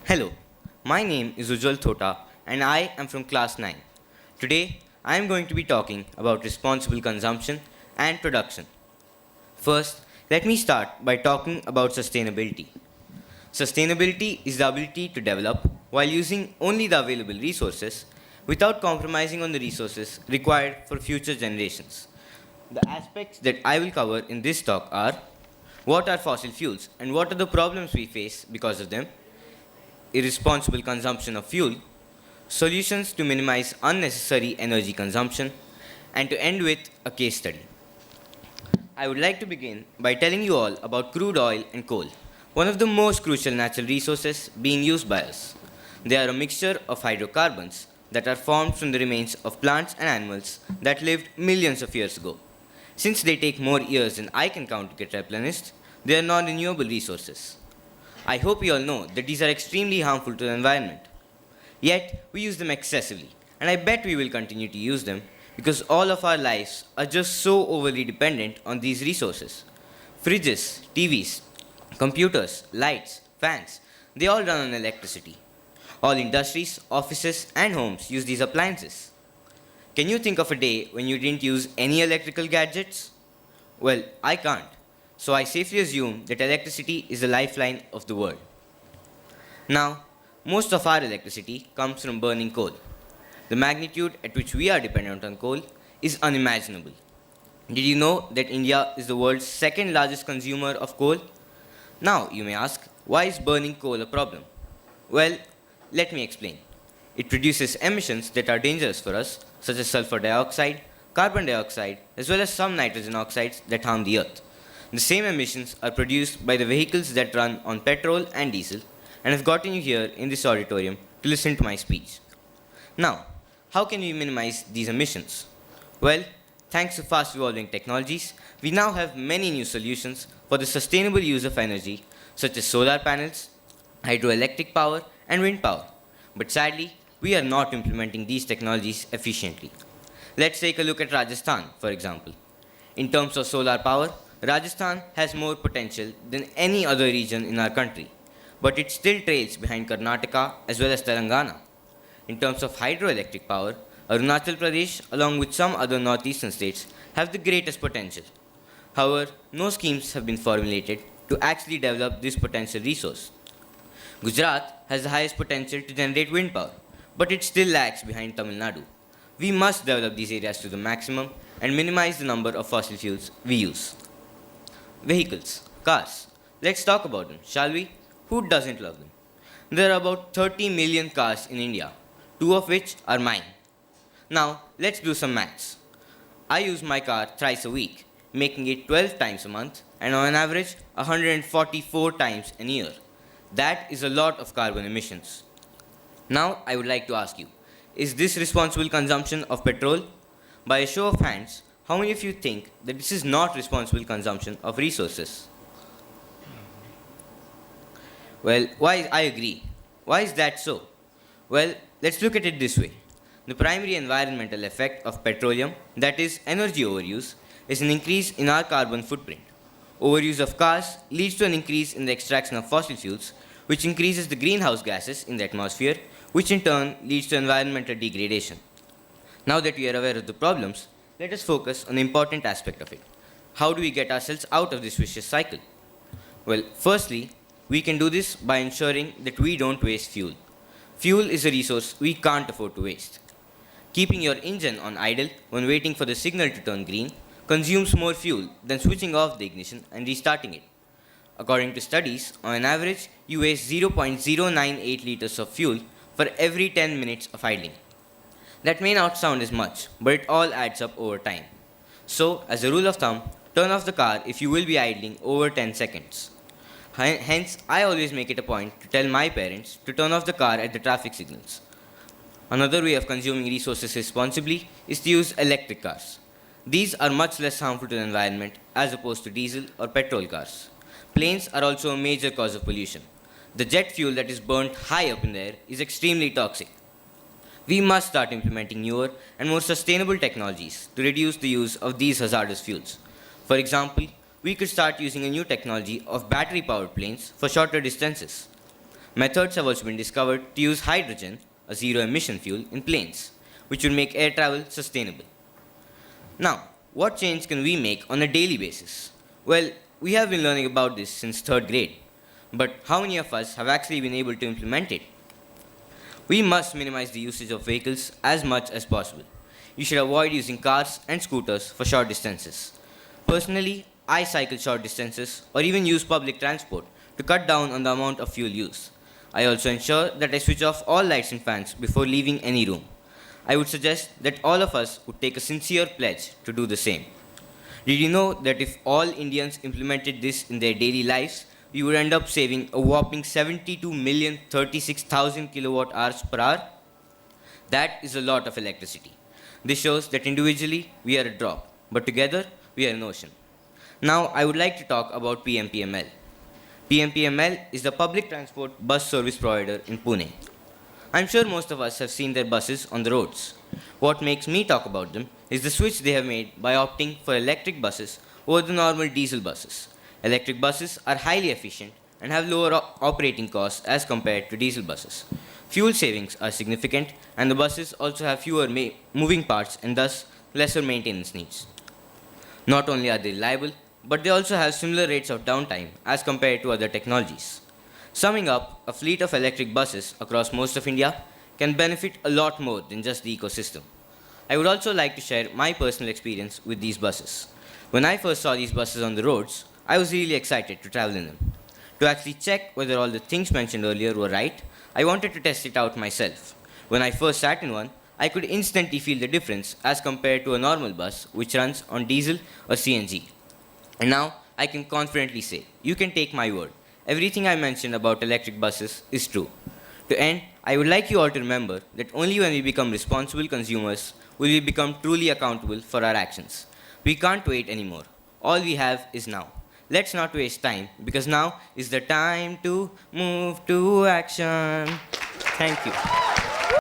Hello, my name is Ujwal Thota and I am from class 9. Today, I am going to be talking about responsible consumption and production. First, let me start by talking about sustainability. Sustainability is the ability to develop while using only the available resources without compromising on the resources required for future generations. The aspects that I will cover in this talk are: what are fossil fuels and what are the problems we face because of them, irresponsible consumption of fuel, solutions to minimize unnecessary energy consumption, and to end with a case study. I would like to begin by telling you all about crude oil and coal, one of the most crucial natural resources being used by us. They are a mixture of hydrocarbons that are formed from the remains of plants and animals that lived millions of years ago. Since they take more years than I can count to get replenished, they are non renewable resources. I hope you all know that these are extremely harmful to the environment. Yet, we use them excessively, and I bet we will continue to use them because all of our lives are just so overly dependent on these resources. Fridges, TVs, computers, lights, fans, they all run on electricity. All industries, offices, and homes use these appliances. Can you think of a day when you didn't use any electrical gadgets? Well, I can't, so I safely assume that electricity is the lifeline of the world. Now, most of our electricity comes from burning coal. The magnitude at which we are dependent on coal is unimaginable. Did you know that India is the world's second largest consumer of coal? Now, you may ask, why is burning coal a problem? Well, let me explain. It produces emissions that are dangerous for us, such as sulfur dioxide, carbon dioxide, as well as some nitrogen oxides that harm the earth. The same emissions are produced by the vehicles that run on petrol and diesel and have gotten you here in this auditorium to listen to my speech. Now, how can we minimize these emissions? Well, thanks to fast evolving technologies, we now have many new solutions for the sustainable use of energy, such as solar panels, hydroelectric power, and wind power. But sadly, we are not implementing these technologies efficiently. Let's take a look at Rajasthan, for example. In terms of solar power, Rajasthan has more potential than any other region in our country, but it still trails behind Karnataka as well as Telangana. In terms of hydroelectric power, Arunachal Pradesh, along with some other northeastern states, have the greatest potential. However, no schemes have been formulated to actually develop this potential resource. Gujarat has the highest potential to generate wind power, but it still lags behind Tamil Nadu. We must develop these areas to the maximum and minimize the number of fossil fuels we use. Vehicles, cars. Let's talk about them, shall we? Who doesn't love them? There are about 30 million cars in India, two of which are mine. Now, let's do some maths. I use my car thrice a week, making it 12 times a month, and on average, 144 times a year. That is a lot of carbon emissions. Now, I would like to ask you, is this responsible consumption of petrol? By a show of hands, how many of you think that this is not responsible consumption of resources? Well, I agree. Why is that so? Well, let's look at it this way. The primary environmental effect of petroleum, that is energy overuse, is an increase in our carbon footprint. Overuse of cars leads to an increase in the extraction of fossil fuels, which increases the greenhouse gases in the atmosphere, which in turn leads to environmental degradation. Now that we are aware of the problems, let us focus on the important aspect of it. How do we get ourselves out of this vicious cycle? Well, firstly, we can do this by ensuring that we don't waste fuel. Fuel is a resource we can't afford to waste. Keeping your engine on idle when waiting for the signal to turn green consumes more fuel than switching off the ignition and restarting it. According to studies, on an average, you waste 0.098 liters of fuel for every 10 minutes of idling. That may not sound as much, but it all adds up over time. So, as a rule of thumb, turn off the car if you will be idling over 10 seconds. Hence, I always make it a point to tell my parents to turn off the car at the traffic signals. Another way of consuming resources responsibly is to use electric cars. These are much less harmful to the environment as opposed to diesel or petrol cars. Planes are also a major cause of pollution. The jet fuel that is burnt high up in the air is extremely toxic. We must start implementing newer and more sustainable technologies to reduce the use of these hazardous fuels. For example, we could start using a new technology of battery-powered planes for shorter distances. Methods have also been discovered to use hydrogen, a zero emission fuel, in planes, which would make air travel sustainable. Now, what change can we make on a daily basis? Well, we have been learning about this since third grade, but how many of us have actually been able to implement it? We must minimize the usage of vehicles as much as possible. You should avoid using cars and scooters for short distances. Personally, I cycle short distances or even use public transport to cut down on the amount of fuel use. I also ensure that I switch off all lights and fans before leaving any room. I would suggest that all of us would take a sincere pledge to do the same. Did you know that if all Indians implemented this in their daily lives, we would end up saving a whopping 72,036,000 kilowatt hours per hour? That is a lot of electricity. This shows that individually we are a drop, but together we are an ocean. Now I would like to talk about PMPML. PMPML is the public transport bus service provider in Pune. I'm sure most of us have seen their buses on the roads. What makes me talk about them is the switch they have made by opting for electric buses over the normal diesel buses. Electric buses are highly efficient and have lower operating costs as compared to diesel buses. Fuel savings are significant, and the buses also have fewer moving parts and thus lesser maintenance needs. Not only are they reliable, but they also have similar rates of downtime as compared to other technologies. Summing up, a fleet of electric buses across most of India can benefit a lot more than just the ecosystem. I would also like to share my personal experience with these buses. When I first saw these buses on the roads, I was really excited to travel in them. To actually check whether all the things mentioned earlier were right, I wanted to test it out myself. When I first sat in one, I could instantly feel the difference as compared to a normal bus which runs on diesel or CNG. And now I can confidently say, you can take my word, everything I mentioned about electric buses is true. To end, I would like you all to remember that only when we become responsible consumers will we become truly accountable for our actions. We can't wait anymore. All we have is now. Let's not waste time, because now is the time to move to action. Thank you.